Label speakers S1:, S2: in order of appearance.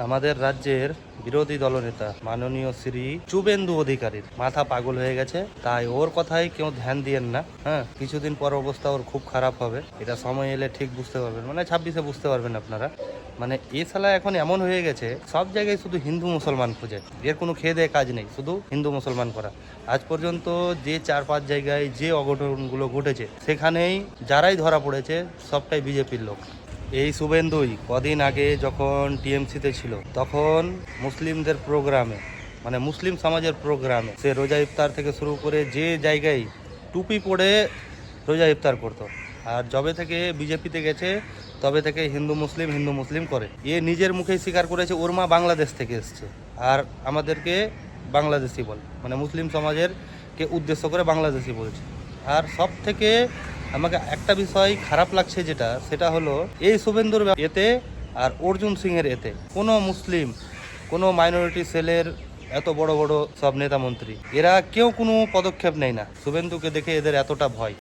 S1: আমাদের রাজ্যের বিরোধী দলনেতা মাননীয় শ্রী শুভেন্দু অধিকারীর মাথা পাগল হয়ে গেছে, তাই ওর কথাই কেউ ধ্যান দিয়েন না। হ্যাঁ, কিছুদিন পর অবস্থা ওর খুব খারাপ হবে, এটা সময় এলে ঠিক বুঝতে পারবেন, মানে 26-এ বুঝতে পারবেন আপনারা। মানে এ শালা এখন এমন হয়ে গেছে, সব জায়গায় শুধু হিন্দু মুসলমান খুঁজে, এর কোনো খেয়ে দেয়ে কাজ নেই, শুধু হিন্দু মুসলমান করা। আজ পর্যন্ত যে 4-5 জায়গায় যে অঘটনগুলো ঘটেছে, সেখানেই যারাই ধরা পড়েছে সবটাই বিজেপির লোক। এই শুভেন্দুই কদিন আগে যখন টিএমসিতে ছিল, তখন মুসলিমদের প্রোগ্রামে, মানে মুসলিম সমাজের প্রোগ্রামে সে রোজা ইফতার থেকে শুরু করে যে জায়গায় টুপি পরে রোজা ইফতার করতো। আর যবে থেকে বিজেপিতে গেছে তবে থেকে হিন্দু মুসলিম করে। এ নিজের মুখেই স্বীকার করেছে ওর মা বাংলাদেশ থেকে এসছে, আর আমাদেরকে বাংলাদেশি বলে, মানে মুসলিম সমাজের কে উদ্দেশ্য করে বাংলাদেশি বলছে। আর সব থেকে আমাকে একটা বিষয় খারাপ লাগছে, সেটা হলো এই শুভেন্দুর এতে আর অর্জুন সিংয়ের এতে কোনো মুসলিম, কোনো মাইনরিটি সেলের এত বড় বড় সব নেতা মন্ত্রী, এরা কেউ কোনো পদক্ষেপ নেয় না। শুভেন্দুকে দেখে এদের এতটা ভয়।